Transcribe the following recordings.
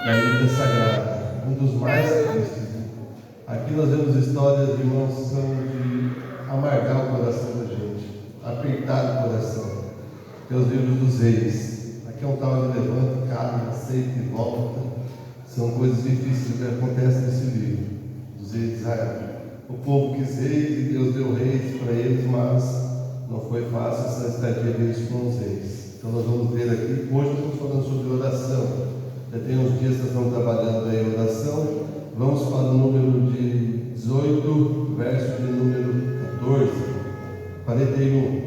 da Bíblia Sagrada, um dos mais tristes. Aqui nós vemos histórias, irmãos, que são de amargar o coração da gente, apertar o coração. Tem os livros dos reis. Aqui é um tal de levanta, cai, aceita e volta. São coisas difíceis que acontecem nesse livro dos reis de Israel. O povo quis reis e Deus deu reis para eles, mas não foi fácil essa estadia deles com os reis. Então nós vamos ver aqui, hoje nós estamos falando sobre oração. Já tem uns dias que nós estamos trabalhando aí a oração. Vamos para o número de 18, verso de número 14, 41.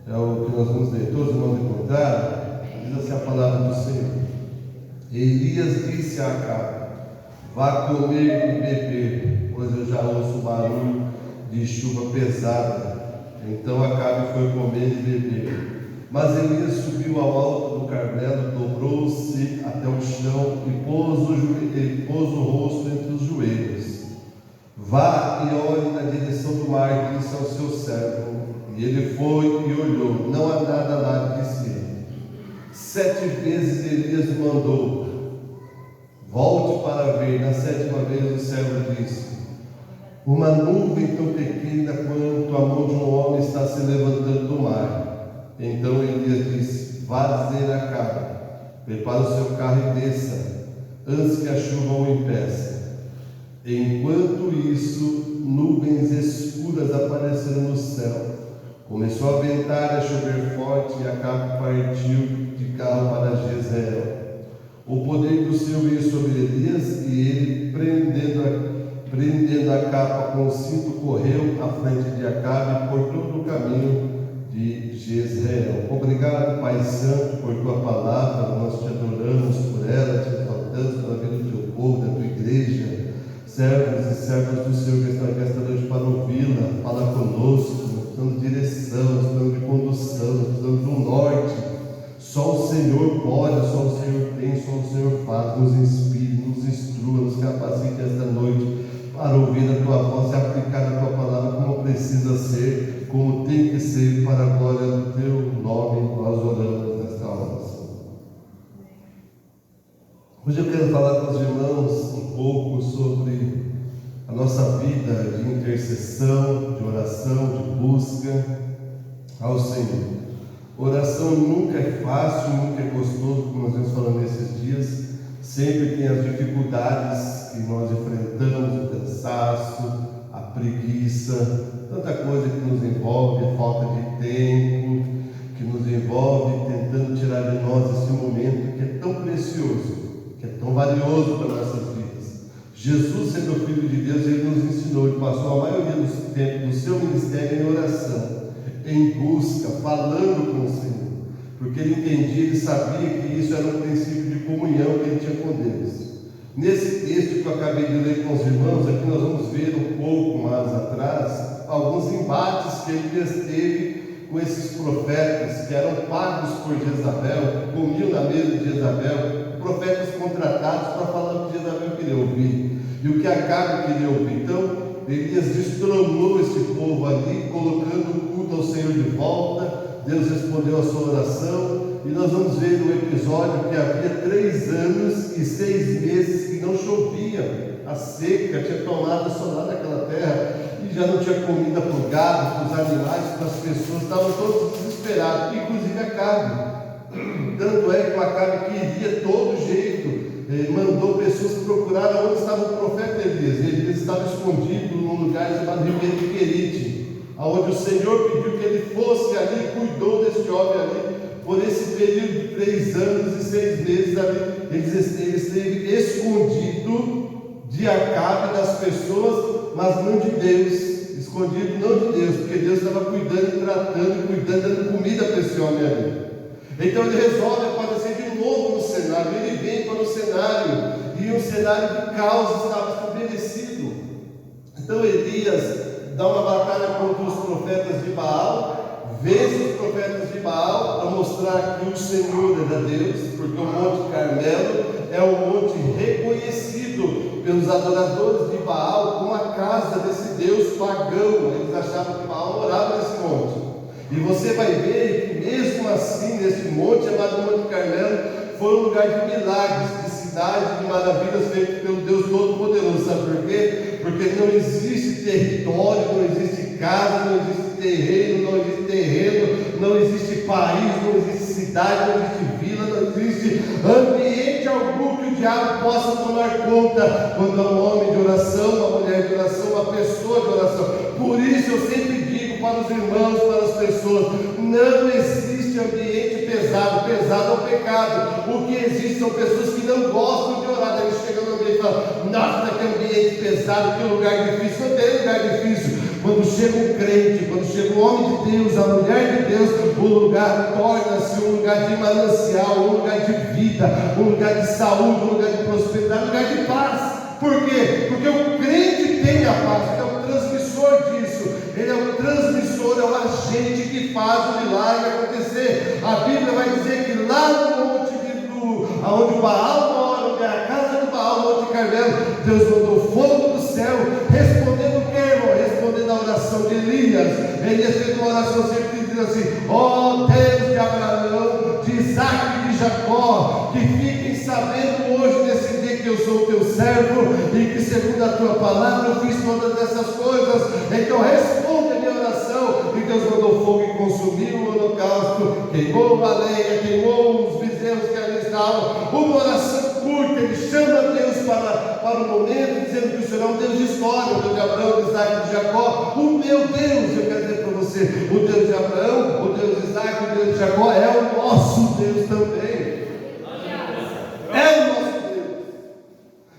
É o que nós vamos ler. Todos vamos encontrar. Diz assim a palavra do Senhor. Elias disse a Acabe: vá comer e beber, pois eu já ouço o barulho de chuva pesada. Então Acabe foi comer e beber. Mas Elias subiu ao alto do Carmelo, dobrou-se até o chão e pôs o rosto entre os joelhos. Vá e olhe na direção do mar, disse ao seu servo. E ele foi e olhou, não há nada lá, disse ele. 7 vezes Elias mandou: volte para ver. Na 7ª vez o servo disse: uma nuvem tão pequena quanto a mão de um homem está se levantando do mar. Então Elias disse: vá dizer a Acabe: prepare o seu carro e desça, antes que a chuva o impeça. Enquanto isso, nuvens escuras apareceram no céu. Começou a ventar e a chover forte, e Acabe partiu de carro para Jezreel. O poder do Senhor veio sobre Elias, e ele, prendendo a capa com o cinto, correu à frente de Acabe por todo o caminho de Jezreel. Obrigado, Pai Santo, por tua palavra. Nós te adoramos por ela, te exaltamos pela vida do teu povo, da tua igreja, servos e servas do Senhor que estão aqui esta noite para ouvi-la. Fala conosco. Precisamos de direção, precisamos de condução, precisamos do norte. Só o Senhor pode, só o Senhor tem, só o Senhor faz. Nos inspire, nos instrua, nos capacite esta noite para ouvir a tua voz e aplicar a tua palavra como precisa ser, como tem que ser, para a glória do teu nome. Nós oramos nesta hora. Hoje eu quero falar com os irmãos um pouco sobre a nossa vida de intercessão, de oração, de busca ao Senhor. Oração nunca é fácil, nunca é gostoso, como nós vamos falando nesses dias. Sempre tem as dificuldades que nós enfrentamos, o cansaço, a preguiça, tanta coisa que nos envolve, a falta de tempo, que nos envolve tentando tirar de nós esse momento que é tão precioso, que é tão valioso para nossas vidas. Jesus, sendo o Filho de Deus, ele nos ensinou, ele passou a maioria do tempo do seu ministério em oração, em busca, falando com o Senhor, porque ele entendia, ele sabia que isso era um princípio de comunhão que ele tinha com Deus. Nesse texto que eu acabei de ler com os irmãos, aqui nós vamos ver um pouco mais atrás, alguns embates que ele teve com esses profetas que eram pagos por Jezabel, que comiam na mesa de Jezabel, profetas contratados para falar o que Jezabel queria ouvir e o que Acabe queria ouvir. Então Elias destronou esse povo ali, colocando o culto ao Senhor de volta. Deus respondeu a sua oração, e nós vamos ver no episódio que havia 3 anos e 6 meses que não chovia, a seca tinha tomado assolado aquela terra, e já não tinha comida para o gado, para os animais, para as pessoas, estavam todos desesperados, inclusive Acabe. Tanto é que o Acabe queria todo jeito, mandou pessoas procurar onde estava o profeta Elias. Elias estava escondido num lugar chamado Ribeiro de Querite, aonde o Senhor pediu que ele fosse ali, cuidou desse homem ali, por esse período de 3 anos e 6 meses ali. Ele esteve escondido de Acabe, das pessoas, mas não de Deus. Escondido não de Deus, porque Deus estava cuidando, tratando, dando comida para esse homem ali. Então ele resolve aparecer de novo no cenário. Ele vem para o cenário, e um cenário de caos estava estabelecido. Então Elias dá uma batalha contra os profetas de Baal, vence os profetas de Baal para mostrar que o Senhor era Deus, porque o Monte Carmelo é um monte reconhecido pelos adoradores de Baal como a casa desse Deus pagão. Eles achavam que Baal morava nesse monte. E você vai ver que mesmo assim, nesse monte chamado Monte Carmelo, foi um lugar de milagres, de sinais e de maravilhas feitos pelo Deus Todo-Poderoso. Sabe por quê? Porque não existe território, não existe casa, não existe terreno, não existe país, não existe cidade, não existe vila, não existe ambiente algum que o diabo possa tomar conta quando é um homem de oração, uma mulher de oração, uma pessoa de oração. Por isso eu sempre digo para os irmãos, para as pessoas, não existe ambiente pesado. Pesado é o pecado. O que existe são pessoas que não gostam de orar. Daí chega no ambiente e fala: nossa, que ambiente pesado, que lugar difícil. Não tem lugar difícil. Quando chega um crente, quando chega um homem de Deus, a mulher de Deus, o lugar torna-se um lugar de manancial, um lugar de vida, um lugar de saúde, um lugar de prosperidade, um lugar de paz. Por quê? Porque o crente tem a paz, ele é o transmissor disso, ele é o transmissor, é o agente que faz o milagre acontecer. A Bíblia vai dizer que lá no monte onde o Baal mora, onde é a casa do Baal, no Monte Carmelo, Deus mandou fogo do céu, respondendo o que, irmão? Respondendo a oração de Elias. Elias fez uma oração sempre dizendo assim: ó Deus de Abraão, de Isaac e de Jacó, que fiquem sabendo hoje nesse dia que eu sou o teu servo e que segundo a tua palavra eu fiz todas essas coisas. Então responde a minha oração. E Deus mandou fogo e consumiu o holocausto, queimou a lenha, queimou os bezerros que ali estavam. Uma oração curta, ele chama Deus para o momento, dizendo que o Senhor é um Deus de história, o Deus de Abraão, de Isaac e de Jacó. O meu Deus, eu quero dizer para você, o Deus de Abraão, o Deus de Isaac, o Deus de Jacó é o nosso Deus também. É o nosso Deus.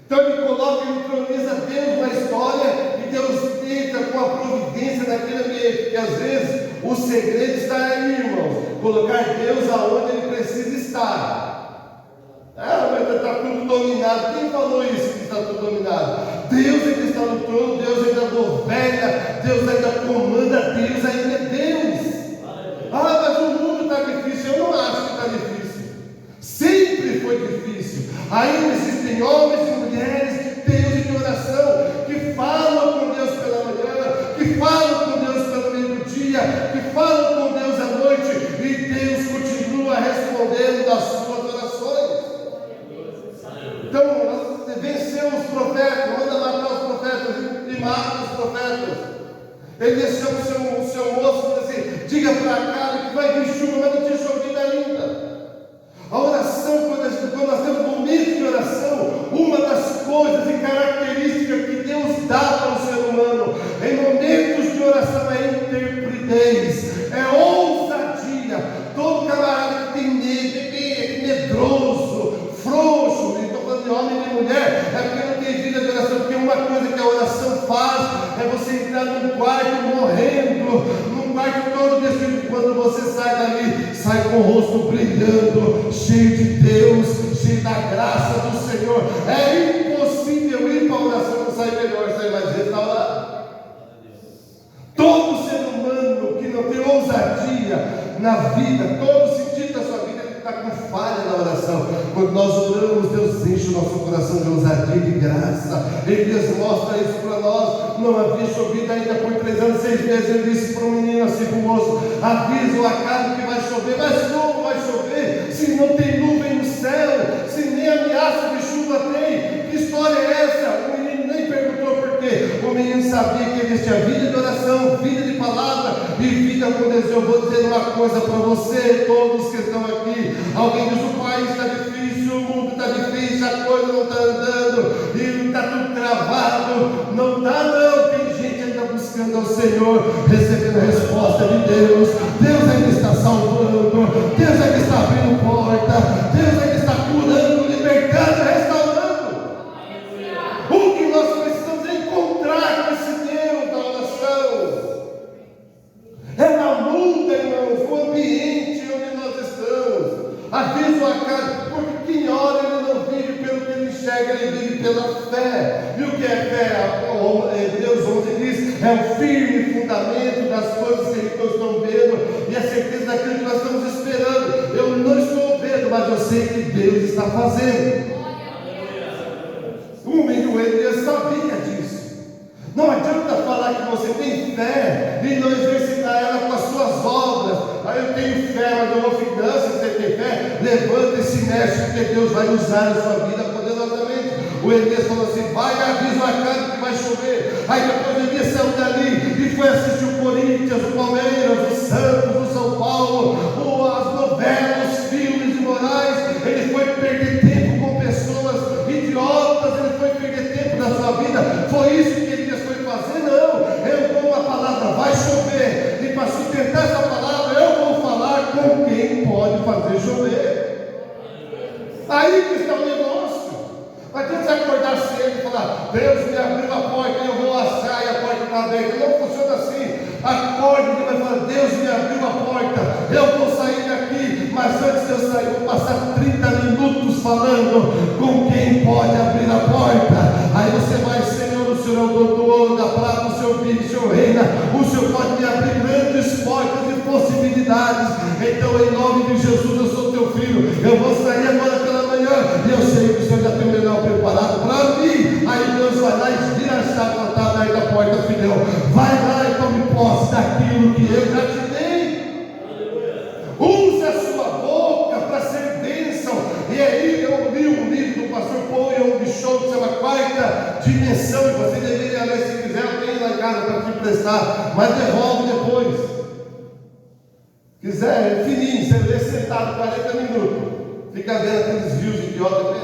Então ele coloca, ele entroniza Deus na história, e Deus entra com a providência naquele ambiente, porque às vezes o segredo está aí, irmãos, colocar Deus aonde ele precisa estar. Ah, mas está tudo dominado. Quem falou isso que está tudo dominado? Deus ainda está no trono, Deus ainda governa, Deus ainda comanda, Deus ainda é Deus. Ah, mas o mundo está difícil. Eu não acho que está difícil. Sempre foi difícil. Ainda existem homens e mulheres de Deus e de oração que falam com Deus pela manhã, que falam com Deus pelo meio do dia, que falam com Deus à noite, e Deus continua respondendo das suas orações. Então, venceu os profetas, manda matar os profetas e mata os profetas. Ele chama o seu moço e diz assim: diga para a cara que vai vir chuva, mas não tinha chovido ainda. A oração, quando nós temos momentos de oração, uma das coisas e características que Deus dá para o ser humano em momentos de oração é intrepidez, é ousadia. Todo camarada que tem medo, é medroso, frouxo, e estou falando de homem e de mulher, é porque não tem vida de oração. Porque uma coisa que a oração faz é você entrar num quarto morrendo, num quarto todo destruído. Quando você sai dali, sai com o rosto brilhando, cheio de Deus, cheio da graça do Senhor. É impossível ir para a oração não sair melhor, sair mais restaurado. Todo ser humano que não tem ousadia na vida, todo sentido da sua vida, ele está com falha na oração. Quando nós oramos, Deus enche o nosso coração de ousadia e de graça. Elias mostra isso para nós. Não havia chovido ainda por 3 anos, 6 meses. Ele disse para o menino assim, para o moço: avisa o acaso que vai chover. Mas como vai chover se não tem nuvem no céu, se nem ameaça de chuva tem? Que história é essa? O menino nem perguntou por quê. O menino sabia que ele tinha vida de oração, vida de palavra e vida com Deus. Eu vou dizer uma coisa para você, todos que estão aqui. Alguém diz: o país está difícil, o mundo está difícil, a coisa não está andando, e está tudo travado. Não dá não, tem gente ainda buscando ao Senhor, recebendo a resposta de Deus. Deus ainda está salvando, Deus ainda está abrindo porta, Deus ainda está curando, libertando, restaurando. O que nós precisamos é encontrar com esse Deus da oração. É na luta, irmãos, o ambiente onde nós estamos. Avisa o acaso, porque quem ora ele não vive pelo que ele enxerga, ele vive pela fé. E o que é fé? Hebreus 11 diz: é o firme fundamento das coisas que nós estamos vendo e a certeza daquilo que nós estamos esperando. Eu não estou vendo, mas eu sei que Deus está fazendo. O menino Elias sabia disso. Não adianta falar que você tem fé e não exercitar ela com as suas obras. Aí eu tenho fé, mas eu vou finanças. Você tem fé? Levanta e se mexe, porque Deus vai usar a sua vida poderosamente. O Elias falou assim: vai, avisa o Acabe que vai chover. Aí depois o Elias saiu dali e foi assistir o Corinthians, o Palmeiras, o Santos, o São Paulo, as novelas, os filmes de Moraes. Ele foi perder tempo com pessoas idiotas, ele foi perder tempo da sua vida. Foi isso que Elias foi fazer? Não, eu dou uma palavra, vai chover, e para sustentar essa palavra eu vou falar com quem pode fazer chover. Aí que está o negócio. Não adianta você acordar cedo e falar: Deus me abriu a porta, eu vou assar e a porta está aberta. Não funciona assim. Acorde e vai falar: Deus me abriu a porta, eu vou sair daqui, mas antes de eu sair, vou passar 30 minutos falando com quem pode abrir a porta. Aí você vai: Senhor, o Senhor é o dono do ouro, da prata, o Senhor vive, o Senhor reina, o Senhor pode me abrir grandes portas e possibilidades. Então, em nome de Jesus, eu sou teu filho, eu vou sair agora pela manhã, e eu sei que o Senhor já tem o melhor preparado para mim. Aí Deus vai lá e vira a chave, está aberta a porta, filhão, vai lá e tome posse daquilo que eu já te dei. Use a sua boca para ser bênção. E aí eu li um livro do pastor Paul Young Cho, que se chama Quarta Dimensão, e você deveria ler se quiser, eu tenho lá em casa para te emprestar, mas devolve depois. Quiser, é fininho, você lê sentado 40 minutos, fica vendo aqueles views idiotas,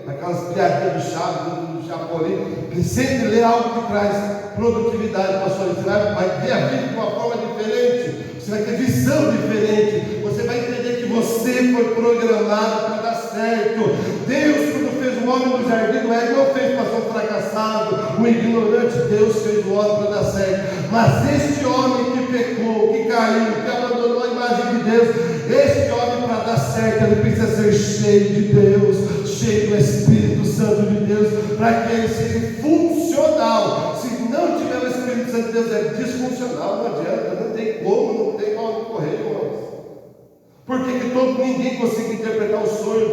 aquelas piadinhas do Chapolin, e sempre lê algo que traz produtividade para a sua vida. Você vai ver a vida de uma forma diferente, você vai ter visão diferente, você vai entender que você foi programado para dar certo. Deus, quando fez o homem no jardim do Éden, não fez para ser um fracassado, um ignorante. Deus fez o homem para dar certo. Mas este homem que pecou, que caiu, que abandonou a imagem de Deus, este homem, para dar certo, ele precisa ser cheio de Deus, cheio do Espírito Santo de Deus, para que ele seja funcional. Se não tiver o Espírito Santo de Deus, é disfuncional, não adianta, não tem como, não tem como correr, irmãos. Por que ninguém conseguiu interpretar o sonho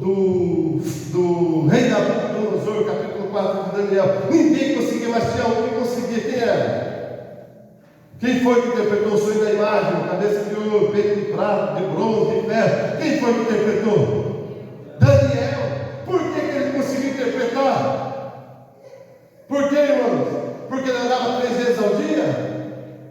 do rei Nabucodonosor, capítulo 4 de Daniel? Ninguém conseguia, mas tinha um que conseguia. Quem era? Quem foi que interpretou o sonho da imagem? Cabeça de ouro, peito de prata, de bronze, de ferro. Quem foi que interpretou? Daniel. Por que ele conseguiu interpretar? Por que, irmãos? Porque ele orava 3 vezes ao dia?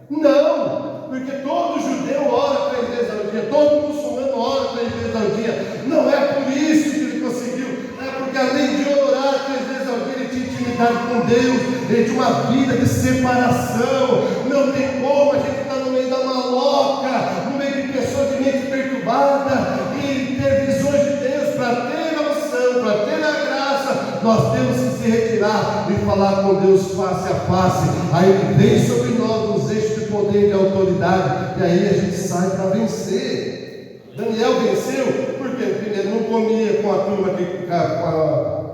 Não, porque todo judeu ora 3 vezes ao dia, todo muçulmano ora 3 vezes ao dia. Não é por isso que ele conseguiu, é porque além de orar 3 vezes ao dia, ele tinha intimidade com Deus, ele tinha uma vida de separação. Não tem como a gente estar no meio da maloca, no meio de pessoas de mente perturbada, e ter visões de Deus. Para ter a unção, para ter a graça, nós temos que se retirar e falar com Deus face a face. Aí Ele vem sobre nós, nos eixos de poder e de autoridade, e aí a gente sai para vencer. Daniel venceu porque primeiro não comia com a turma,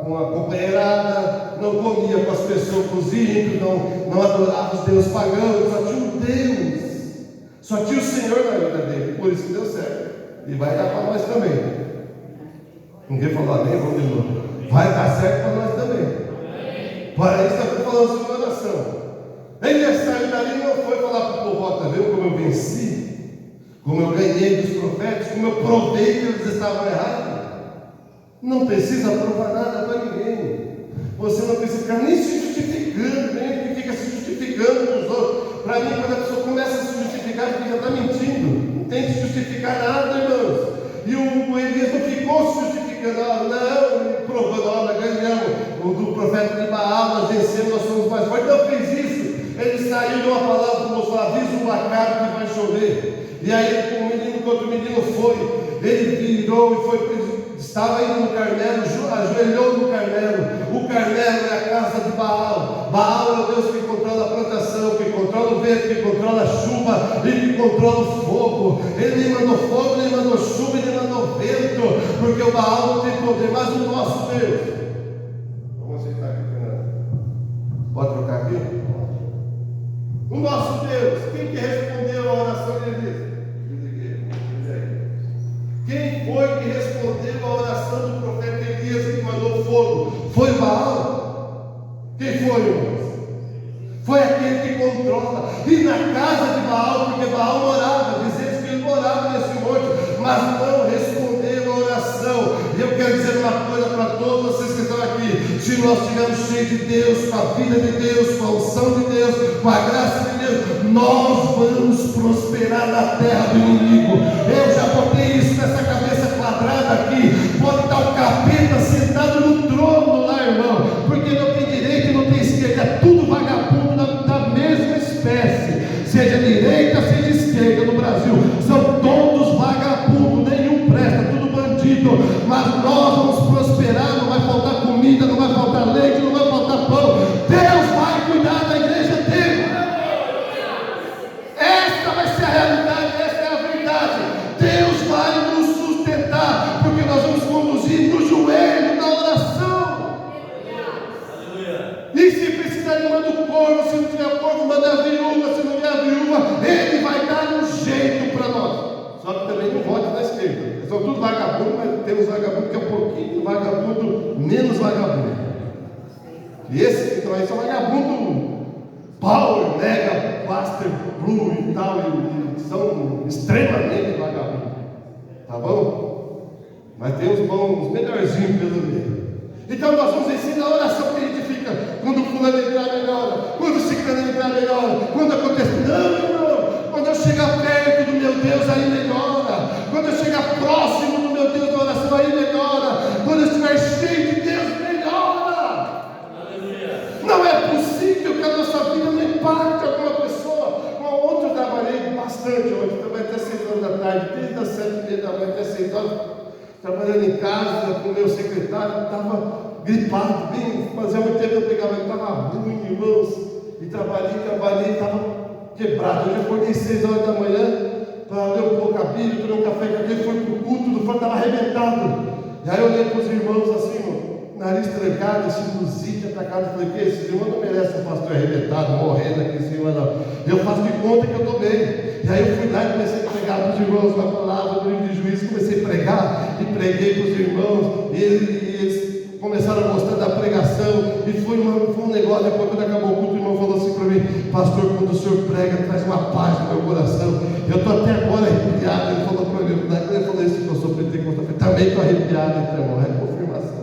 com a companheirada, não comia com as pessoas, com os ímpios, não adorava os deuses pagãos, só tinha um Deus, só tinha o Senhor na vida dele, por isso que deu certo, e vai dar para nós também. Ninguém falou amém, vamos de novo. Vai dar certo para nós também. Para isso está falando sobre oração. Ele saiu dali e não foi falar para o povo: está vendo como eu venci? Como eu ganhei dos profetas? Como eu provei que eles estavam errados? Não precisa provar nada para ninguém. Você não precisa ficar nem se justificando, nem fica se justificando com os outros. Para mim, quando a pessoa começa a se justificar, porque já está mentindo. Não tem que se justificar nada, irmãos. E o Elias não ficou se justificando, não, provando: nós ganhamos do profeta de Baal, nós vencemos, nós somos mais fortes. Não fez isso. Ele saiu de uma palavra para o moço: avisa o Acabe que vai chover. E aí, um menino contra o menino foi. Ele virou e foi. Estava indo no Carmelo, ajoelhou no Carmelo. O Carmelo é a casa de Baal. Baal é o Deus que controla a plantação, que controla o vento, que controla a chuva e que controla o fogo. Ele nem mandou fogo, nem mandou chuva, nem mandou vento, porque o Baal não tem poder, mas o nosso Deus. Vamos aceitar aqui, Fernando. Pode trocar aqui? O nosso Deus, quem que respondeu a oração de Elias? Quem foi que respondeu a oração do profeta Elias e que mandou fogo? Foi Baal. Quem foi, irmãos? Foi aquele que controla. E na casa de Baal, porque Baal morava, dizendo que ele morava nesse monte, mas não respondeu a oração. E eu quero dizer uma coisa para todos vocês que estão aqui: se nós estivermos cheios de Deus, com a vida de Deus, com a unção de Deus, com a graça de Deus, nós vamos prosperar na terra do inimigo. Eu já botei isso nessa cabeça quadrada aqui. Pode estar o capeta sentado no trono lá, irmão, porque não tem direita e não tem esquerda, é tudo vagabundo da mesma espécie, seja direita, seja esquerda. No Brasil são todos vagabundos, nenhum presta, tudo bandido. Mas nós vamos prosperar, não vai faltar comida, não vai faltar leite, não vai faltar pão. Deus vai cuidar da igreja dele. Esta vai ser a realidade, esta é a verdade. Deus vai nos sustentar, porque nós vamos conduzir no joelho da oração. E se precisar de manda o corvo, se não tiver corvo, manda a viúva, se não tiver a viúva, ele vai dar um jeito para nós. Só que também não vote na esquerda. Eles são tudo vagabundo, mas tem uns vagabundos que é um pouquinho vagabundo, menos vagabundo. E esses que estão aí são vagabundo power, mega, blaster, blue e tal, e são extremamente vagabundos. Tá bom? Mas tem uns bons, melhorzinhos pelo meio. Então nós vamos ensinar a oração, que a gente fica, quando o fulano entrar melhor, quando o ciclano entrar melhor, quando acontece, não, irmão, quando eu chegar perto do meu Deus, aí melhora, quando eu chegar próximo do meu Deus na oração, aí melhora, quando eu estiver cheio de Deus, melhora. Aleluia. Não é possível que a nossa vida não impacte alguma pessoa. Ontem eu trabalhei bastante, ontem trabalhei até 6 horas da tarde, desde as 7h30 da manhã até 6 horas, trabalhando em casa com o meu secretário, estava gripado, bem, fazia muito tempo que eu pegava, ele estava ruim, irmãos, e trabalhei, estava quebrado. Eu já acordei 6 horas da manhã, para ler um pouco a Bíblia, tomei um café com aquele, foi para o culto, do fone estava arrebentado. E aí eu olhei para os irmãos assim, nariz trancado, sinusite atacado, falei, que esses irmãos não merecem um pastor arrebentado, morrendo aqui em cima, não. Eu faço de conta que eu estou bem. E aí eu fui lá e comecei a pregar para os irmãos na palavra do livro de Juízes, comecei a pregar, e preguei para os irmãos, e eles começaram a gostar da pregação, e foi um negócio. Depois, quando acabou o culto, o irmão falou assim para mim, pastor, quando o senhor prega, traz uma paz no meu coração. Eu estou até agora arrepiado. Ele falou para mim, quando ele falou isso, que eu sou pentecostal, eu também estou arrepiado, então, irmão, é confirmação.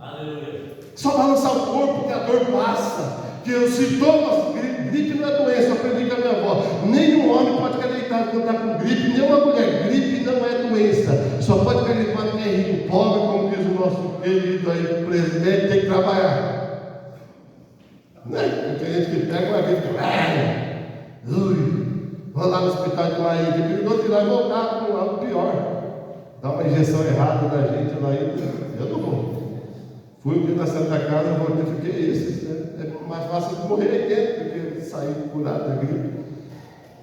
Aleluia. Só balançar o corpo que a dor passa, que os sintomas, gripe não é doença, eu aprendi com a minha avó. Nenhum homem pode ficar deitado quando está com gripe, nem uma mulher. Gripe não é doença. Só pode ficar gripado quem é rico, pobre, como diz o nosso querido aí, presidente, tem que trabalhar. Né? Tem gente que pega uma gripe, vou lá no hospital de Laíde, é perigoso ir lá e voltar com algo pior. Dá uma injeção errada na gente lá, eu não vou. Fui um dia na Santa Casa, voltei e fiquei isso. É mais fácil de morrer aí dentro do que sair curado da gripe.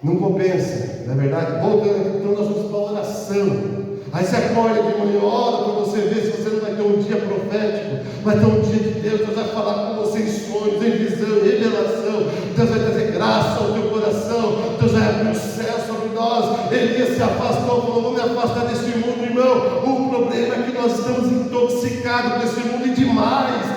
Não compensa, não é verdade? Voltando, então nós vamos para a oração. Aí você acorda de manhã, ora para você ver se você não vai ter um dia profético, vai ter um dia de Deus. Deus vai falar com você em sonhos, em visão, em revelação. Deus vai trazer graça ao teu coração. Deus vai abrir o céu sobre nós. Elias se afastou, falou, vou me afastar desse mundo, irmão. O problema é que nós estamos intoxicados com esse mundo, e demais.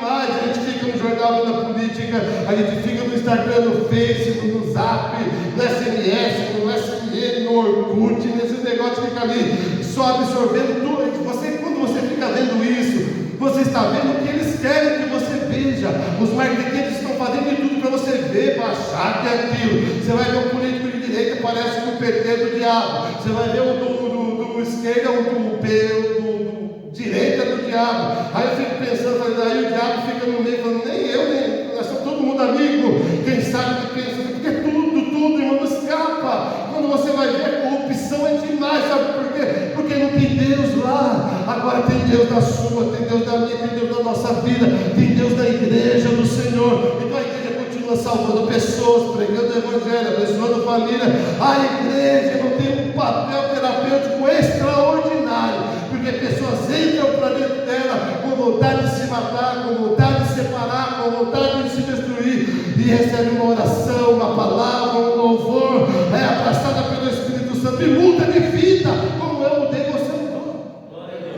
A gente fica no jornal, na política, a gente fica no Instagram, no Facebook, no Zap, no SMS, no SMN, no Orkut, nesse negócio que fica ali, só absorvendo tudo. Quando você fica vendo isso, você está vendo o que eles querem que você veja. Os marqueteiros estão fazendo de tudo para você ver, para achar que é aquilo. Você vai ver um político de direita, parece com o PT do diabo. Você vai ver o do esquerda, do direita do diabo. Aí eu fico pensando, aí o diabo fica no meio, falando, nem eu, nem nós somos todo mundo amigo. Quem sabe que pensa, porque tudo, irmão, não escapa. Quando você vai ver, a corrupção é demais, sabe por quê? Porque não tem Deus lá. Agora tem Deus na sua, tem Deus na minha, tem Deus na nossa vida, tem Deus na igreja do Senhor. Então a igreja continua salvando pessoas, pregando o evangelho, abençoando família. A igreja não tem um papel terapêutico extraordinário, porque pessoas entram para dentro dela com vontade de se matar, com vontade de separar, com vontade de se destruir, e recebem uma oração, uma palavra, um louvor, é abraçada pelo Espírito Santo e muda de vida, como eu mudei, você mudou.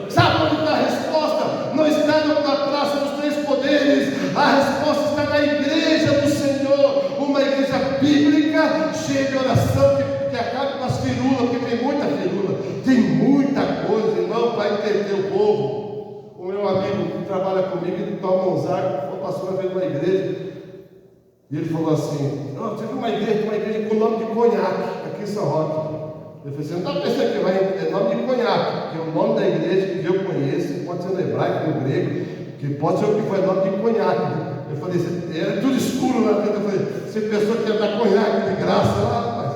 Sabe onde está a resposta? Não está na praça dos três poderes, a resposta está na igreja do Senhor, uma igreja bíblica, cheia de oração, que acabe com as firulas, porque tem muita firula, tem muita coisa, irmão, para entender o povo. O meu amigo que trabalha comigo, ele toma uns arcos, passou uma vez numa igreja, e ele falou assim: você viu uma igreja com o nome de conhaque, aqui em São Roque. Eu falei: você não está pensando que é nome de conhaque, que é o nome da igreja que eu conheço, pode ser no hebraico, no grego, que pode ser o que foi nome de conhaque. Eu falei: era tudo escuro lá dentro. Eu falei: você pensou que ia dar conhaque de graça lá, rapaz?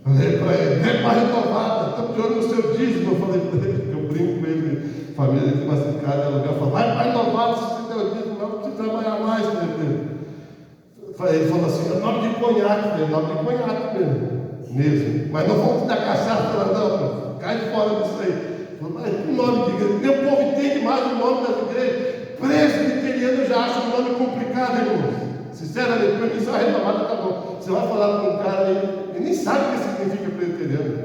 Eu falei para ele: é para renovada, estou de olho no seu dízimo. Eu falei para ele, eu brinco com ele, família dele tem bastante casa de aluguel. Eu falei: vai para renovada, se você der o dízimo, não precisa trabalhar mais. Ele falou assim: é nome de conhaque, nome de conhaque mesmo. Mas não vamos dar cachaça lá, não, cai fora disso aí. Mas o nome de igreja, o povo entende mais o nome das igrejas. Presbiteriano já acha um nome complicado, irmãos. Sinceramente, para mim, só renovada tá bom. Você vai falar com um cara aí, ele nem sabe o que significa presbiteriano.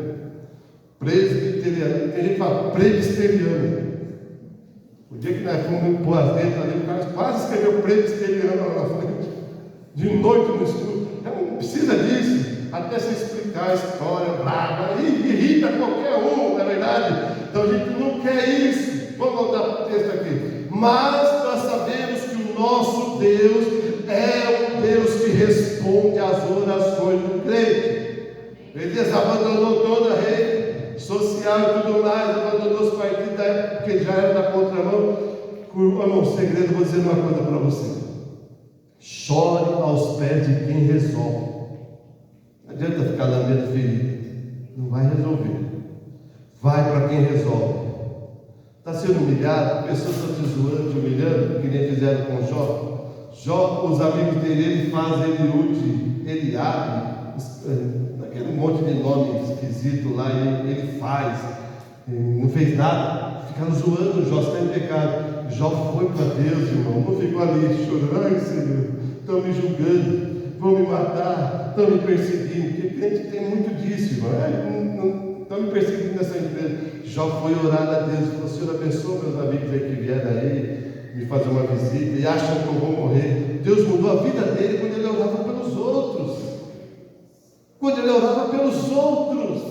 Presbiteriano, tem gente que fala presbiteriano. O dia que nós fomos pôr as letras ali, o cara quase escreveu presbiteriano lá na frente. De noite no estudo. Não precisa disso. Até você explicar a história brava, irrita qualquer um, na verdade. Então a gente não quer isso. Vamos voltar para o texto aqui. Mas nós sabemos que o nosso Deus é um Deus que responde às orações do crente. Ele abandonou toda a rede social e tudo mais, abandonou os partidos da época, porque já era da contramão. Irmão, segredo, vou dizer uma coisa para você: chore aos pés de quem resolve. Não adianta ficar lambendo ferida, não vai resolver. Vai para quem resolve. Está sendo humilhado, pessoas estão te zoando, te humilhando, que nem fizeram com Jó. Jó, os amigos dele, ele faz, ele abre, aquele monte de nome esquisito lá, ele faz, não fez nada, ficaram zoando, Jó está em pecado. Jó foi para Deus, irmão, não ficou ali chorando: ai Senhor, estão me julgando, vão me matar, estão me perseguindo. Porque crente tem muito disso, irmão. Estão me perseguindo nessa empresa. Jó foi orar a Deus e falou: Senhor, abençoa meus amigos aí que vieram aí me fazer uma visita e acham que eu vou morrer. Deus mudou a vida dele quando ele orava pelos outros. Quando ele orava pelos outros.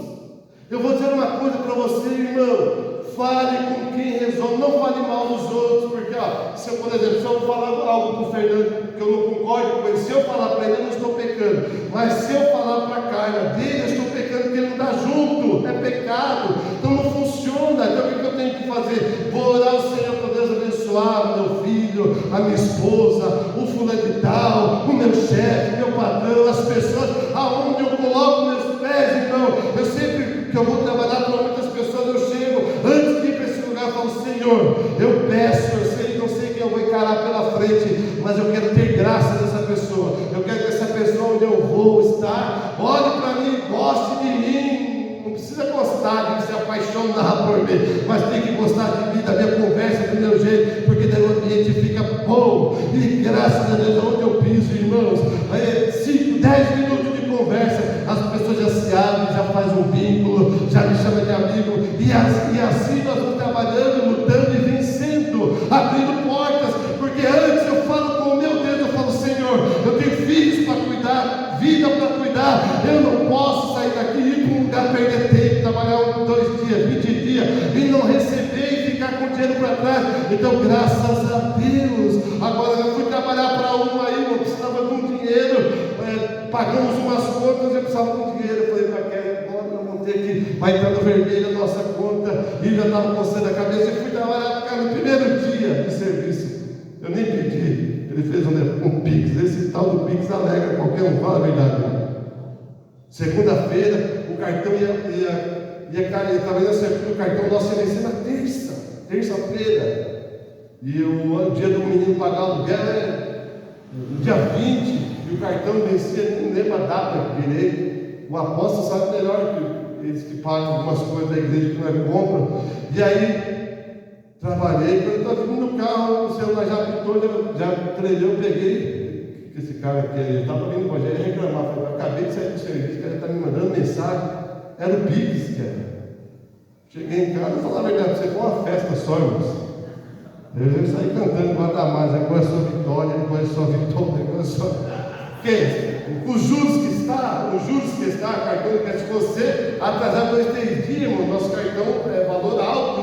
Eu vou dizer uma coisa para você, irmão: fale com quem resolve, não fale mal dos outros, porque, se eu, por exemplo, se eu falar algo para o Fernando que eu não concordo com ele, se eu falar para ele, eu não estou pecando, mas se eu falar para a Carla dele, eu estou pecando, porque ele não está junto, é pecado, então não funciona. Então o que eu tenho que fazer? Vou orar ao Senhor para Deus abençoar o meu filho, a minha esposa, o fulano de tal, o meu chefe, meu patrão, as pessoas aonde eu coloco meus pés, irmão. Eu sempre que eu vou trabalhar para muitas pessoas, eu chego, antes de ir para esse lugar, eu falo: Senhor, eu peço, eu sei, não sei quem eu vou encarar pela frente, mas eu quero ter graça dessa pessoa. Eu quero que essa pessoa onde eu vou estar, olhe para mim, goste de mim. Não precisa gostar de se apaixonar por mim, mas tem que gostar de mim, da minha conversa, do meu jeito, porque daí o ambiente fica bom. E graças a Deus, onde eu piso, irmãos, 5, 10 minutos de conversa, as pessoas já se abrem, já fazem um vínculo, já me chamam de amigo, e assim nós vamos trabalhando, lutando e vencendo, abrindo portas, porque antes eu falo com o meu Deus, eu falo: Senhor, eu tenho filhos para cuidar, vida para cuidar, eu não posso sair daqui e ir para um lugar, perder tempo, trabalhar 2 dias, 20 dias, e não receber e ficar com dinheiro para trás. Então, graças a Deus, agora eu fui trabalhar para aí, eu precisava de um dinheiro, pagamos umas contas, eu precisava de um dinheiro. Eu falei para Kelly: agora nós vamos ter que, vai entrar no vermelho a nossa conta, e já estava coçando a cabeça, e fui trabalhar no primeiro dia de serviço. Eu nem pedi, ele fez um Pix, esse tal do Pix alegra qualquer um, fala a verdade. Segunda-feira, o cartão ia cair, estava indo acertar o cartão nosso, ia vencer na terça-feira, e o dia do menino pagar o aluguel no dia 20, e o cartão vencia, não lembro a data direito. O apóstolo sabe melhor que eles que pagam algumas coisas da igreja que nós compramos. E aí, trabalhei, quando eu estou vindo no carro, o celular já pitou, já trelhou, eu peguei, esse cara aqui, ele estava vindo com a gente reclamar, falei: acabei de sair do serviço, o cara está me mandando mensagem, era o Pix, cara. Cheguei em casa, vou falar a verdade, você foi uma festa só, irmãos. Eu saí cantando Guardamar, agora é só vitória, agora é só vitória, agora é só... Os juros que está, cartão que se você atrasar 2, 3 dias, irmão, nosso cartão é valor alto,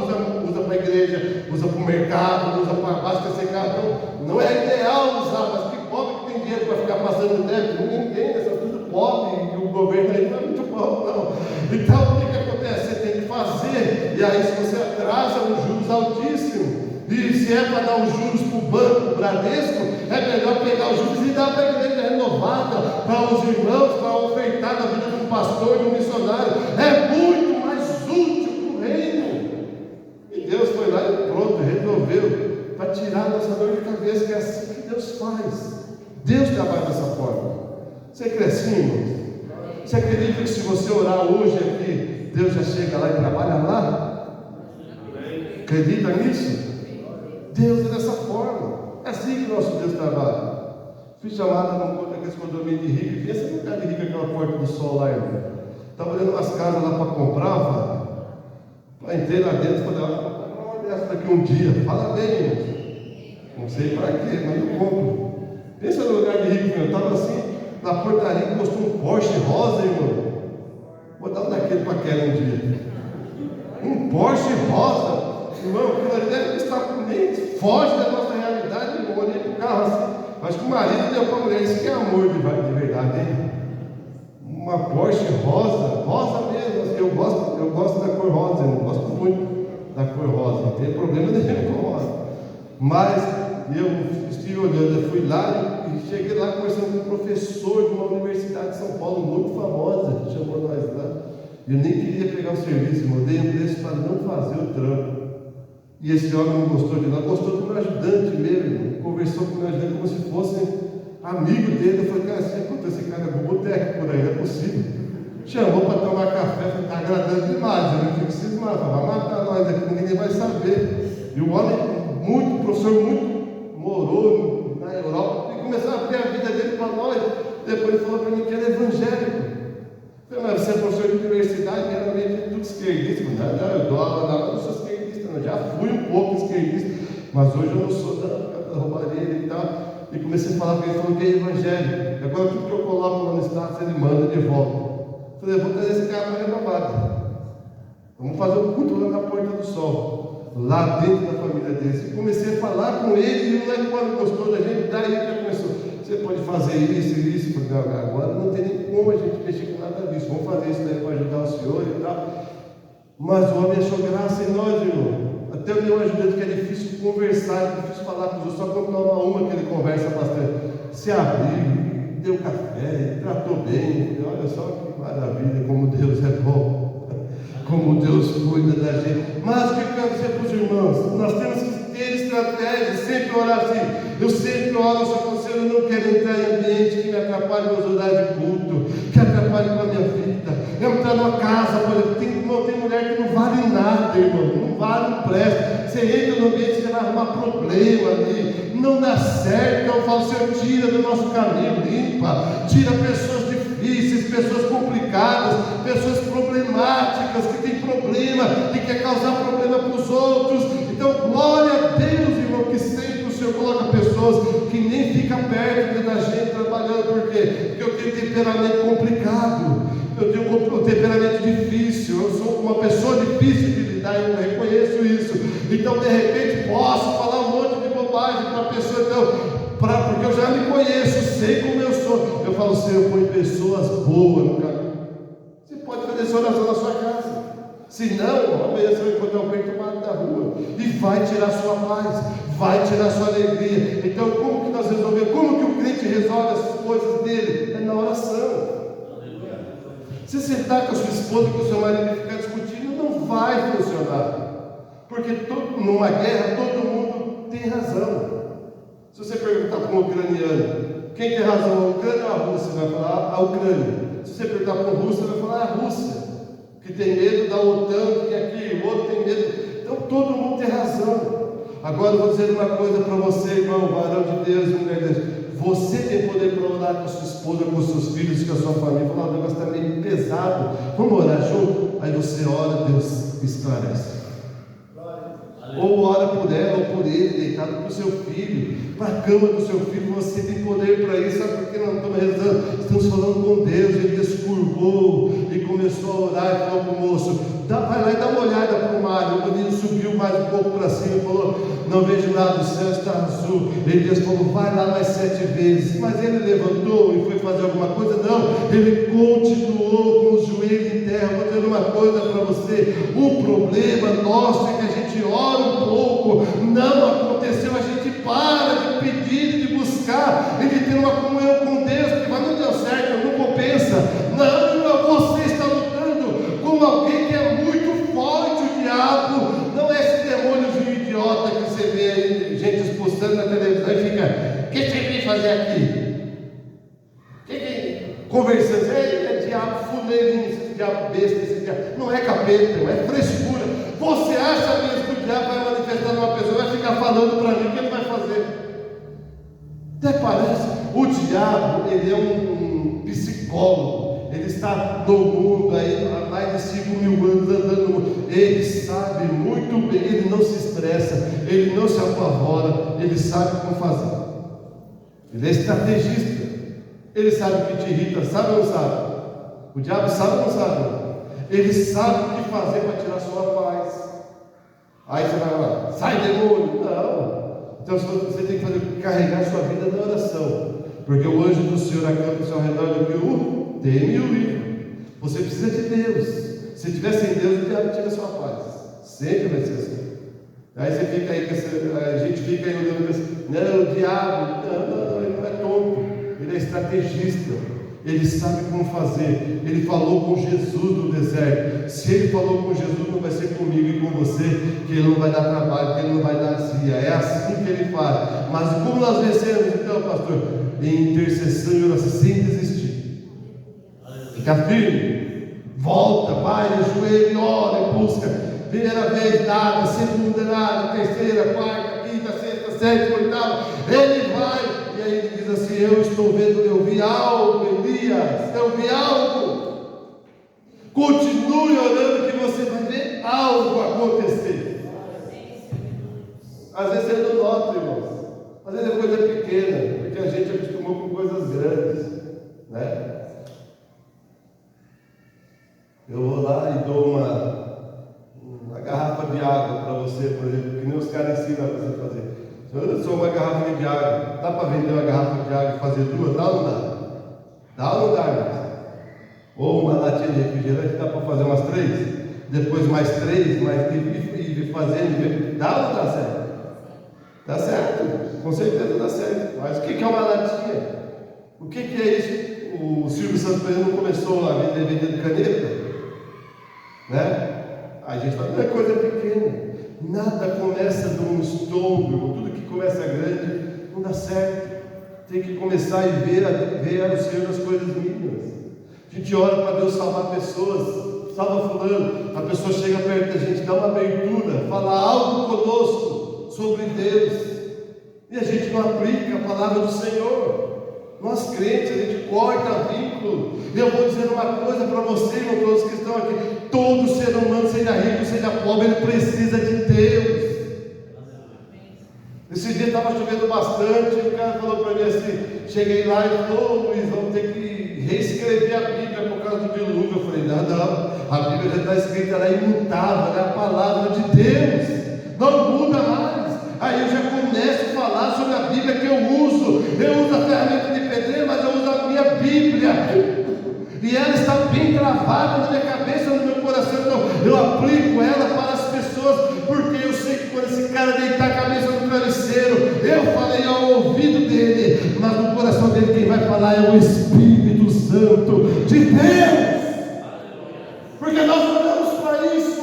usa para a igreja igreja, usa para o mercado, usa para abastecer carro. Então, não é ideal usar, mas que pobre que tem dinheiro para ficar passando débito? Ninguém tem, são tudo pobre, e o governo aí não é muito bom, não. Então, o que acontece? Você tem que fazer, e aí se você atrasa os juros altíssimos, e se é para dar os juros para o banco, o Bradesco, é melhor pegar os juros e dar para a igreja renovada, para os irmãos, para ofertar na vida de um pastor, de um missionário. É muito mais útil para o reino. E Deus foi lá e pronto, resolveu, para tirar a nossa dor de cabeça, que é assim que Deus faz. Deus trabalha dessa forma. Você crê assim, irmãos? Você acredita que se você orar hoje aqui, Deus já chega lá e trabalha lá? Acredita nisso? Deus é dessa forma. É assim que o nosso Deus trabalha. Fui chamado num contra aqueles condomínios de rico. E pensa no lugar de rico, aquela Porta do Sol lá, irmão. Estava olhando umas casas lá para comprar, Fábio. Entrei lá dentro e falei, olha essa daqui um dia. Fala bem, irmão. Não sei para quê, mas eu compro. Pensa no lugar de rico, meu. Eu estava assim, na portaria, encostou um Porsche rosa, irmão. Vou dar um daquele para aquele um dia. Um Porsche rosa. Irmão, aquilo ali deve estar nem foge da nossa realidade, irmão. Olhei para o carro assim. Acho que o marido deu para a mulher, isso que é amor de verdade, hein? Uma Porsche rosa, rosa mesmo. Assim, eu gosto da cor rosa, eu não gosto muito da cor rosa, não tem problema nenhum com rosa. Mas eu estive olhando, eu fui lá e cheguei lá conversando com um professor de uma universidade de São Paulo, muito famosa, chamou nós lá. Eu nem queria pegar o serviço, eu dei um preço para não fazer o trampo. E esse homem não gostou de nós, gostou do meu ajudante mesmo, conversou com o meu ajudante como se fosse amigo dele. Eu falei, cara, você encontra esse cara no boteco por aí, não é possível. Chamou para tomar café, falei, está agradando demais, eu não fico cismado, vai matar nós aqui, ninguém vai saber. E o homem, muito, professor, muito, morou na Europa, e começou a abrir a vida dele para nós. Depois ele falou para mim que era evangélico. Eu falei, mas você é professor de universidade, geralmente é tudo esquerdista. Eu dou aula na aula, não sou esquerdista, não. Já fui um pouco esquerdista, mas hoje eu não sou da roubalheira e tal. E comecei a falar para ele, falou que é evangélico. Agora tudo que eu coloco lá no status, ele manda de volta. Falei, vou trazer esse cara para renovada. Vamos fazer um culto lá na Porta do Sol, lá dentro da família deles. E comecei a falar com ele, e o moleque, quando gostou da gente, daí já começou. Você pode fazer isso e isso, porque agora não tem nem como a gente mexer com nada disso. Vamos fazer isso daí para ajudar o senhor e tal. Mas o homem achou graça em nós, irmão. Até o meu ajudante, que é difícil conversar, é difícil falar com os outros, só quando toma uma que ele conversa bastante. Se abriu, deu café, tratou bem. Olha só que maravilha, como Deus é bom, como Deus cuida da gente. Mas o que eu quero dizer para os irmãos? Nós temos que ter estratégia, sempre orar assim. Eu sempre oro, só que eu não quero entrar em ambiente que me atrapalhe meus horários de culto, que atrapalhe com a minha vida. Eu entrar numa casa, por exemplo, tem mulher que não vale nada, irmão, não vale, não presta. Você entra no ambiente, você vai arrumar problema ali, não dá certo. Então eu falo, Senhor, tira do nosso caminho, limpa, tira pessoas difíceis, pessoas complicadas, pessoas problemáticas, que tem problema, que quer causar problema para os outros. Então, glória a Deus, irmão, que sempre o Senhor coloca pessoas que nem ficam perto da gente trabalhando. Por quê? Porque eu tenho temperamento complicado, eu tenho um temperamento difícil, eu sou uma pessoa difícil de lidar, eu reconheço isso. Então, de repente, posso falar um monte de bobagem para a pessoa, então, porque eu já me conheço, sei como eu sou. Eu falo, Senhor, põe pessoas boas no caminho. Você pode fazer essa oração na sua casa. Se não, amanhã você vai encontrar um perturbado da rua e vai tirar sua paz, vai tirar sua alegria. Então, como que nós resolvemos? Como que o crente resolve as coisas dele? É na oração. Se sentar com a sua esposa, com o seu marido e ficar discutindo, não vai funcionar. Porque numa guerra todo mundo tem razão. Se você perguntar para um ucraniano, quem tem razão, a Ucrânia ou a Rússia? Vai falar a Ucrânia. Se você perguntar para um russo, vai falar a Rússia, que tem medo da OTAN, que aqui, o outro tem medo. Então todo mundo tem razão. Agora eu vou dizer uma coisa para você, irmão, varão de Deus, mulher de Deus. Você tem poder para orar com a sua esposa, com os seus filhos, com a sua família. Falar, o negócio está meio pesado. Vamos orar junto? Aí você ora, Deus esclarece. Ou ora por ela ou por ele, deitado para o seu filho, para a cama do seu filho. Você tem poder para isso. Sabe por que nós estamos rezando? Estamos falando com Deus, Ele escuta curvou e começou a orar e falou para o moço: vai lá e dá uma olhada para o mar. O menino subiu mais um pouco para cima e falou: não vejo nada, o céu está azul. Elias falou: vai lá mais 7 vezes. Mas ele levantou e foi fazer alguma coisa? Não, ele continuou com os joelhos em terra. Vou dizer uma coisa para você: o problema nosso é que a gente ora um pouco, não aconteceu, a gente para de pedir, de buscar e de ter uma comunhão com Deus, porque não deu certo, não compensa. Não, irmão, você está lutando com alguém que é muito forte. O diabo não é esse demôniozinho idiota que você vê aí, gente expulsando na televisão e fica: o que você vem fazer aqui? Conversando, é diabo fuleirinho, esse diabo besta, esse diabo. Não é capeta, é frescura. Você acha mesmo que o diabo vai manifestar numa pessoa, vai ficar falando para mim o que ele vai fazer? Até parece. O diabo, ele é um psicólogo. Ele está no mundo aí há mais de 5.000 anos andando no mundo. Ele sabe muito bem, ele não se estressa, ele não se apavora, ele sabe como fazer. Ele é estrategista. Ele sabe o que te irrita, sabe ou não sabe? O diabo sabe ou não sabe? Ele sabe o que fazer para tirar sua paz. Aí você vai falar: sai demônio. Não. Então você tem que carregar sua vida na oração, porque o anjo do Senhor acampa ao seu redor do que o teme e o livre. Você precisa de Deus. Se tiver sem Deus, o diabo tira sua paz. Sempre vai ser assim. Aí você fica aí, a gente fica aí olhando e pensa: não, o diabo, não, ele não é tonto. Ele é estrategista, ele sabe como fazer. Ele falou com Jesus no deserto. Se ele falou com Jesus, não vai ser comigo e com você, que ele não vai dar trabalho, que ele não vai dar azia. É assim que ele faz. Mas como nós vencemos então, pastor? Em intercessão e oração, sem desistir. Fica firme, volta, vai, ajoelha, ora e busca. Primeira vez nada, segunda nada, terceira, quarta, quinta, sexta, sétima, oitava. Ele vai. E aí ele diz assim: eu estou vendo, eu vi algo, Elias, eu vi algo. Continue orando que você vai ver algo acontecer. Às vezes você não nota, irmãos. Às vezes é coisa pequena, porque a gente acostumou com coisas grandes, né? Eu vou lá e dou uma garrafa de água para você, por exemplo, que nem os caras ensinam a você fazer. Eu sou uma garrafa de água, dá para vender uma garrafa de água e fazer 2? Dá ou não dá? Dá ou não dá, irmãos? Ou uma latinha de refrigerante, dá para fazer umas 3? Depois mais 3, mais e fazendo, dá ou não dá certo? Dá certo, com certeza dá certo. Mas o que é uma latinha? O que é isso? O Silvio Santos Pereira não começou a vender caneta? Né? A gente fala: não é coisa pequena. Nada começa de um estômago, tudo que começa grande não dá certo. Tem que começar e ver o Senhor nas coisas mínimas. A gente ora para Deus salvar pessoas, salva fulano, a pessoa chega perto da gente, dá uma abertura, fala algo conosco sobre Deus, e a gente não aplica a palavra do Senhor. Nós crentes, a gente corta vínculo. E eu vou dizer uma coisa para você, irmão, todos que estão aqui: todo ser humano, seja rico, seja pobre, ele precisa de Deus. Esse dia estava chovendo bastante, e o cara falou para mim assim, cheguei lá e falou: Luiz, vamos ter que reescrever a Bíblia por causa do dilúvio. Eu falei: não, a Bíblia já está escrita, ela é imutável, é a palavra de Deus, não muda mais. Aí eu já começo a falar sobre a Bíblia que eu uso a ferramenta de pedreiro, mas eu uso a minha Bíblia, e ela está bem gravada na minha cabeça, no meu coração. Então eu aplico ela para as pessoas, porque eu sei que quando esse cara deitar a cabeça no travesseiro, eu falei ao ouvido dele, mas no coração dele quem vai falar é o Espírito Santo de Deus, porque nós olhamos para isso.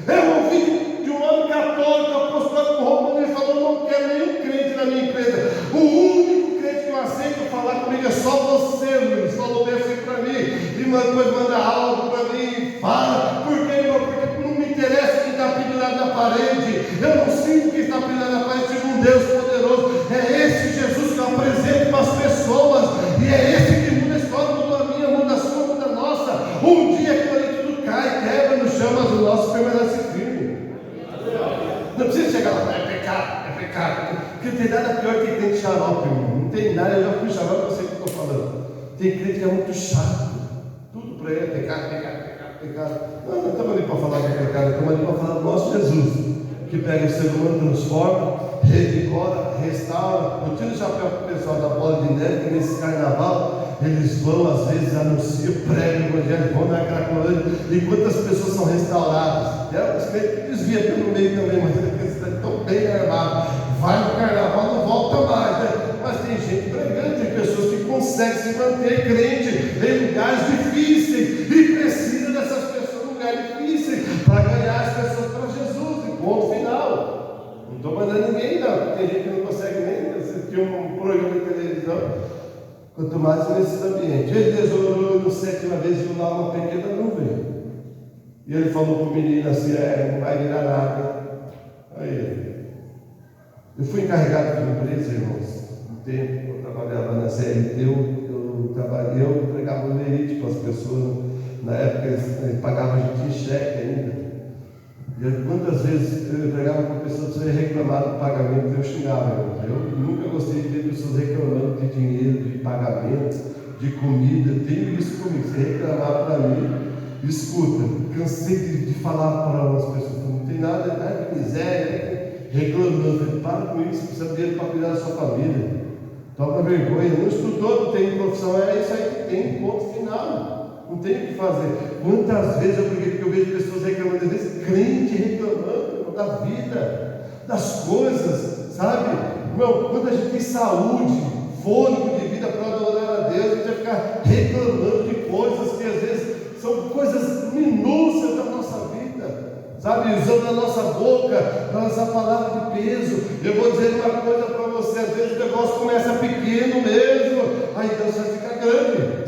Eu ouvi de um homem católico, apostólico romano, ele falou: não quero nenhum crente na minha empresa, o único crente que eu aceito falar comigo é só você, Luiz. Falou bem assim para mim, e depois manda algo para mim, fala. Por quê, irmão? Porque não me interessa quem está pendurado na parede, eu não sinto quem está pendurado na parede, seja um Deus poderoso. É esse Jesus que eu apresento para as pessoas, e é esse que muda a história, muda a minha, muda a sua, muda a nossa. Um dia que ali tudo cai, quebra no chão, mas o nosso permanece firme. Não precisa chegar lá: é pecado, porque não tem nada pior que crente xarope, irmão. Não tem nada, eu já fui xarope, eu sei o que estou falando. Tem crente que é muito chato, por aí é pecado. Não estamos ali para falar de pecado, estamos ali para falar do nosso Jesus, que pega o ser humano, transforma, revigora, restaura. Eu tiro o chapéu para o pessoal da Bola de Neve, que nesse carnaval eles vão, às vezes, anunciam, pregam o evangelho, vão na Cracolândia, e quantas pessoas são restauradas. Os crentes que desviam pelo meio também, mas eles estão tão bem armados. Vai no carnaval, não volta mais, né? Mas tem gente pregando, tem pessoas que conseguem se manter crente em lugares difíceis e precisa dessas pessoas em lugares difíceis para ganhar as pessoas para Jesus, e ponto final. Não estou mandando ninguém, não. Tem gente que não consegue nem assistir um programa de televisão, quanto mais nesse ambiente. Ele orou na 7ª vez e viu lá uma pequena nuvem. E ele falou para o menino assim: não vai virar nada. Aí, eu fui encarregado de uma empresa, irmãos. Um tempo eu trabalhava na CLT, eu entregava o lerite para as pessoas. Na época eles pagavam a gente em cheque ainda. E quantas vezes eu entregava para a pessoa que reclamava do pagamento, eu xingava. Eu nunca gostei de ver pessoas reclamando de dinheiro, de pagamento, de comida. Eu tenho isso comigo. Se reclamar para mim, escuta, cansei de falar para as pessoas, não tem nada de miséria, reclamando. Para com isso, precisa de dinheiro para cuidar da sua família. Toma vergonha, não estudou, não tem profissão, é isso aí que tem, ponto final. Não tem o que fazer. Quantas vezes eu briguei, porque eu vejo pessoas reclamando, às vezes crente reclamando da vida, das coisas, sabe? Meu, quando a gente tem saúde, fôlego de vida para adorar a Deus, a gente vai ficar reclamando de coisas que às vezes são coisas minúcias da nossa vida, sabe? Usando a nossa boca para lançar palavra de peso. Eu vou dizer uma coisa para você: às vezes o negócio começa pequeno mesmo, aí Deus vai ficar grande.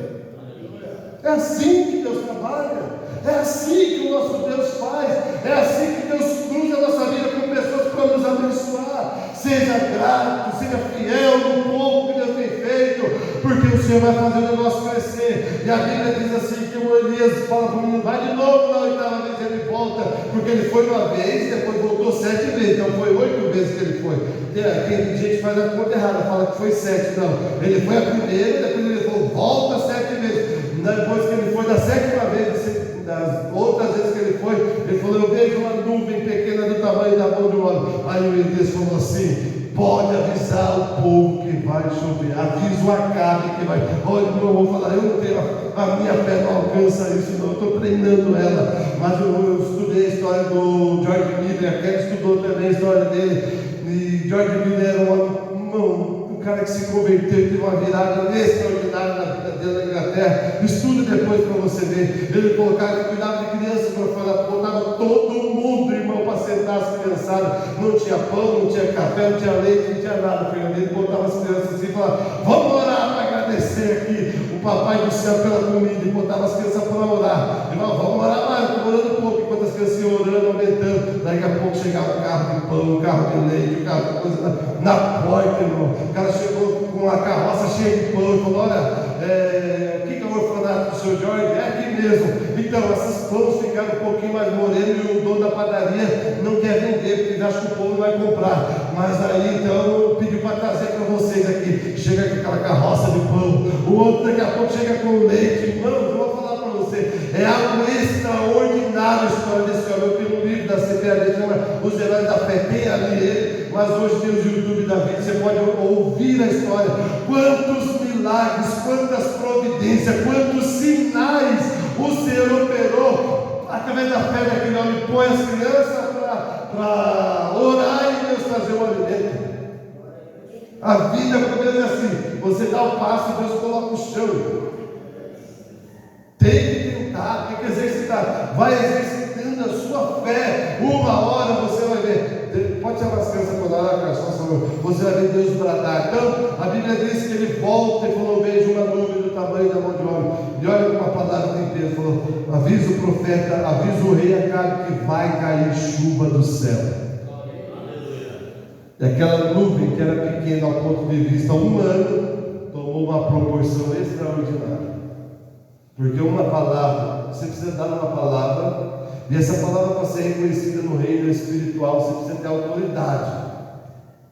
É assim que Deus trabalha, é assim que o nosso Deus faz, é assim que Deus cruza a nossa vida com pessoas para nos abençoar. Seja grato, seja fiel no pouco que Deus tem feito, porque o Senhor vai fazer o negócio crescer. E a Bíblia diz assim que o Elias fala para o menino: vai de novo na 8ª vez, ele volta, porque ele foi uma vez, depois voltou 7 vezes, então foi 8 vezes que ele foi. Tem gente que faz a conta errada, fala que foi 7, não, ele foi a primeira, depois ele falou: volta 7 vezes. Depois que ele foi da 7ª vez, das outras vezes que ele foi, ele falou: eu vejo uma nuvem pequena do tamanho da mão de um homem. Aí o Elias falou assim: pode avisar o povo que vai chover, avisa o Acabe que vai. Olha, eu vou falar, eu não tenho, a minha fé não alcança isso, não, eu estou treinando ela. Mas eu estudei a história do George Miller, a Kelly estudou também a história dele. E George Miller era um cara que se converteu, teve uma virada extraordinária na vida dele na Inglaterra. Estuda depois para você ver. Ele colocava, ele cuidava de crianças, botava todo mundo, irmão, para sentar as criançadas. Não tinha pão, não tinha café, não tinha leite, não tinha nada. Ele botava as crianças assim e falava: vamos orar para agradecer aqui o Papai do Céu pela comida. E botava as crianças para orar. Ele falava: vamos orar mais, estou orando um pouco. Enquanto as crianças iam orando, aumentando. Daqui a pouco chegava um carro de pão, um carro de leite, um carro de coisa na porta, irmão. O cara chegou com uma carroça cheia de pão e falou: olha, o que é o orfanato do seu Jorge? É aqui mesmo. Então, esses pães ficaram um pouquinho mais morenos e o dono da padaria não quer vender, porque ele acha que o povo não vai comprar. Mas aí, então, pediu para trazer para vocês aqui. Chega com aquela carroça de pão. O outro daqui a pouco chega com leite. Irmão, eu vou falar para você, é algo extraordinário a história desse homem. Eu tenho um livro da CPAD, chama Os Heróis da Fé, tem ali ele. Mas hoje tem o YouTube da vida, você pode ouvir a história. Quantos milagres, quantas providências, quantos sinais o Senhor operou através da fé daquele homem. Põe as crianças para orar e Deus trazer o alimento. A vida com Deus é assim: você dá o passo e Deus coloca o chão. Tem que tentar, tem que exercitar. Vai exercitando a sua fé. Uma hora você vai ver. Pode chamar as crianças para orar, cara, você vai ver Deus bradar. Então, a Bíblia diz que ele volta e falou: vejo uma nuvem do tamanho da mão de homem. E olha como a palavra tem peso. Falou: avisa o profeta, avisa o rei Acabe que vai cair chuva do céu. E aquela nuvem que era pequena ao ponto de vista humano, tomou uma proporção extraordinária. Porque uma palavra, você precisa dar uma palavra, e essa palavra para ser reconhecida no reino espiritual, você precisa ter autoridade.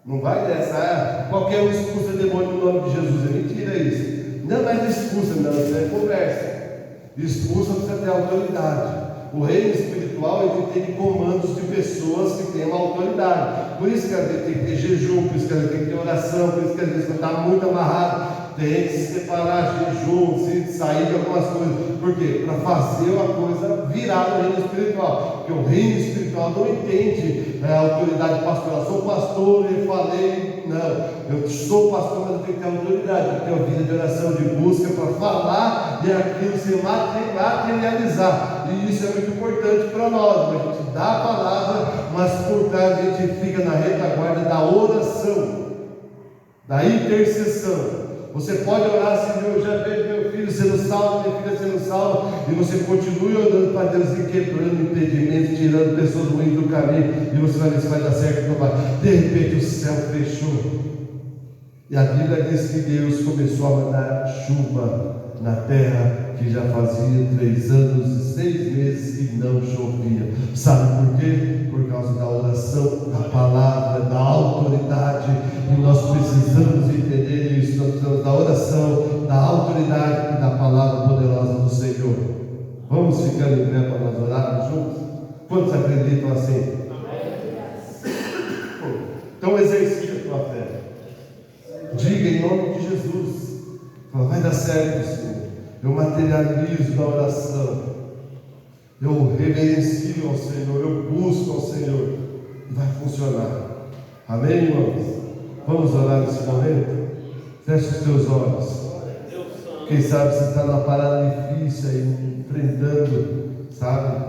Não vai dessa, qualquer um expulsa demônio no nome de Jesus. É mentira isso. Não, mas expulsa, não, isso é conversa. Expulsa precisa ter autoridade. O reino espiritual ele tem comandos de pessoas que têm uma autoridade. Por isso que às vezes tem que ter jejum, por isso que às vezes tem que ter oração, por isso que às vezes quando está muito amarrado, tem que se separar, jejum, se sair de algumas coisas. Por quê? Para fazer uma coisa virar no reino espiritual. Porque o reino espiritual não entende a autoridade pastoral. Sou pastor e falei, não, eu sou pastor, mas eu tenho que ter autoridade, eu tenho que ter uma vida de oração, de busca para falar e aquilo se materializar. E isso é muito importante para nós. A gente dá a palavra, mas por trás a gente fica na retaguarda da oração, da intercessão. Você pode orar, Senhor, eu já vejo meu filho sendo salvo, minha filha sendo salva, e você continue orando para Deus e quebrando impedimentos, tirando pessoas ruins do caminho, e você vai ver se vai dar certo. De repente o céu fechou, e a Bíblia diz que Deus começou a mandar chuva na terra, que já fazia 3 anos e 6 meses que não chovia. Sabe por quê? Por causa da oração, da palavra, da autoridade. E nós precisamos entender isso. Nós precisamos da oração, da autoridade e da palavra poderosa do Senhor. Vamos ficando em pé para nós orarmos juntos? Quantos acreditam assim? Então exercite a tua fé. Diga em nome de Jesus. Vai dar certo, Senhor. Eu materializo na oração. Eu reverencio ao Senhor. Eu busco ao Senhor. E vai funcionar. Amém, irmãos? Vamos orar nesse momento? Feche os teus olhos. Quem sabe você está numa parada difícil aí, enfrentando, sabe?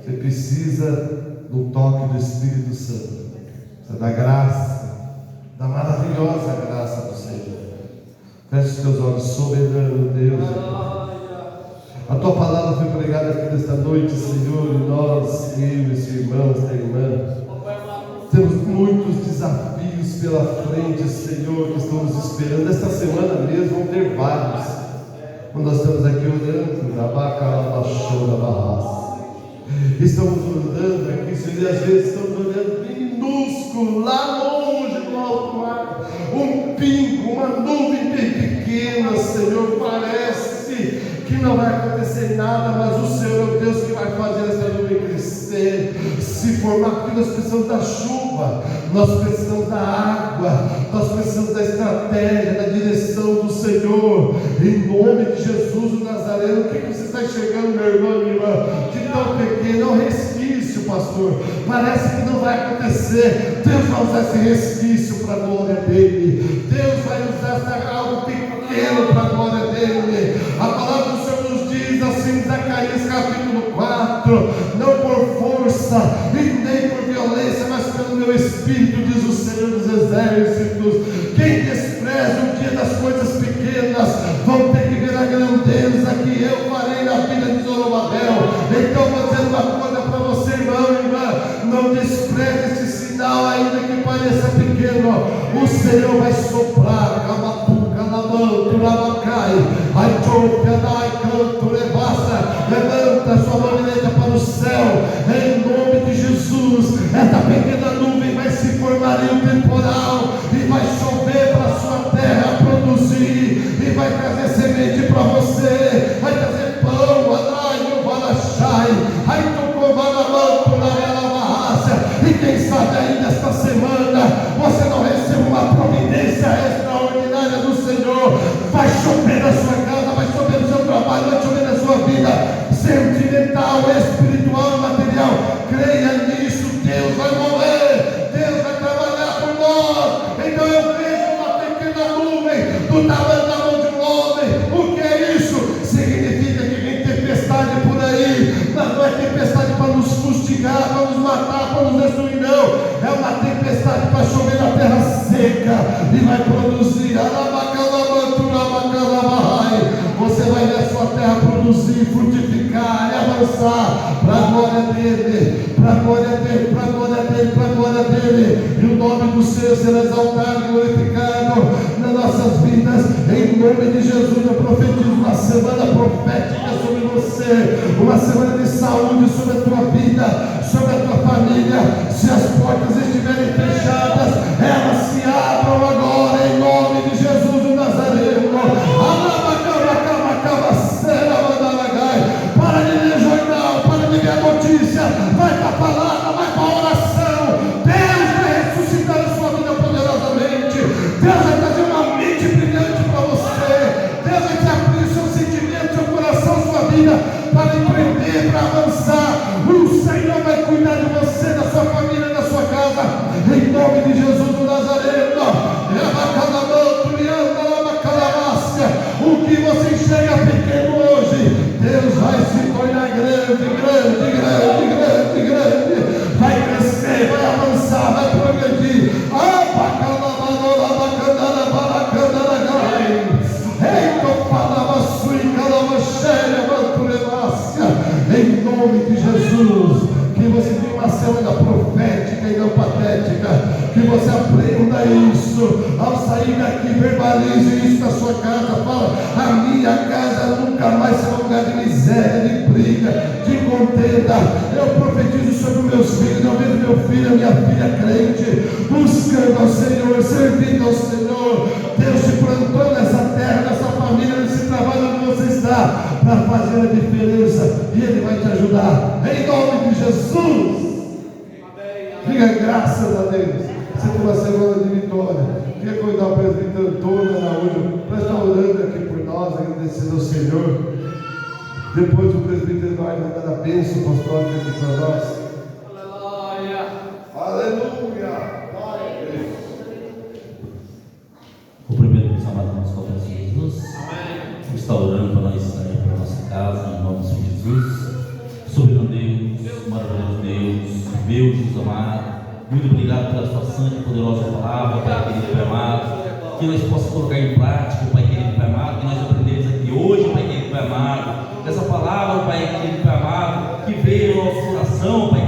Você precisa do toque do Espírito Santo. Precisa da graça, da maravilhosa graça do Senhor. Feche os teus olhos, soberano Deus. A tua palavra foi pregada aqui nesta noite, Senhor, e nós, eu, esse irmão, esta irmã, temos muitos desafios pela frente, Senhor, que estão nos esperando. Esta semana mesmo vão ter vários. Quando nós estamos aqui orando, na Bacalabachou, na Barraça, estamos orando aqui, Senhor, e às vezes estamos olhando minúsculo, lá longe do alto mar, um pingo, uma nuvem bem pequena, Senhor, parece que não vai acontecer nada, mas o Senhor é o Deus que vai fazer essa nuvem crescer, se formar, porque nós precisamos da chuva, nós precisamos da água, nós precisamos da estratégia, da direção do Senhor, em nome de Jesus o Nazareno. O que você está enxergando, meu irmão, minha irmã, de tão pequeno? É um resquício, pastor, parece que não vai acontecer. Deus vai usar esse resquício para a glória dele, Deus vai usar algo pequeno para a glória dele. A palavra do Senhor nos diz assim, Zacarias capítulo 4, não por força e nem por violência, mas pelo meu Espírito, diz o Senhor dos Exércitos. Quem despreza o dia das coisas pequenas vão ter que ver a grandeza que eu farei na vida de Zorobabel. Então vou dizer uma coisa para você, irmão e irmã, não despreze esse sinal, ainda que pareça pequeno. O Senhor vai soprar, Camapuca, Lamanto, Lamacai, Aichopia, Canto, Levassa. Levanta sua mão direita para o céu, em nome de Jesus. Esta pequena nuvem vai se formar em um temporal e vai chover para a sua terra produzir, e vai trazer semente para você, vai trazer pão, Anaio, Balachai, Aitocovalamanto, Lavarraça. E quem sabe ainda esta semana você não recebe uma providência extraordinária do Senhor. Vai chover na sua casa, vai chover no seu trabalho, vai chover na sua vida sentimental, espiritual, material. Creia nisso, Deus vai mover, Deus vai trabalhar por nós. Então eu vejo uma pequena nuvem do tamanho da mão de um homem. O que é isso? Significa que vem tempestade por aí, mas não é tempestade para nos fustigar, para nos matar, para nos destruir, não. É uma tempestade para chover na terra seca e vai produzir. Você vai ver a sua terra produzir, frutificar e avançar para a glória dele, para a glória dele, para a glória dele, para a glória dele. E o nome do Senhor será exaltado e glorificado nas nossas vidas. Em nome de Jesus eu profetizo uma semana profética sobre você, uma semana de saúde sobre a tua vida, sobre a tua família. Se as portas estiverem fechadas, elas se abram agora, em nome de Jesus o Nazareno. você aprenda isso. Ao sair daqui, verbalize isso na sua casa. Fala: a minha casa nunca mais será um lugar de miséria, de briga, de contenda. Eu profetizo sobre meus filhos. Eu vejo meu filho, minha filha crente, buscando ao Senhor, servindo ao Senhor. Deus te plantou nessa terra, nessa família, nesse trabalho onde você está, para fazer a diferença, e Ele vai te ajudar, em nome de Jesus. Diga graças a Deus. Você tem uma semana de vitória. Queria convidar o presbítero Antônio Araújo para estar orando aqui por nós, agradecendo ao Senhor. Depois o presbítero Eduardo vai dar a bênção apostólica aqui para nós. Aleluia! Aleluia! O primeiro que chamado nosso Senhor Jesus. Está orando para nós sair para a nossa casa, em nome de Jesus. Soberano Deus, maravilhoso Deus, meu Jesus amado, muito obrigado pela sua santa e poderosa palavra, Pai querido, Pai amado, que nós possamos colocar em prática, Pai querido, Pai amado, que nós aprendemos aqui hoje, Pai querido, Pai amado, essa palavra, Pai querido, Pai amado, que veio ao nosso coração, Pai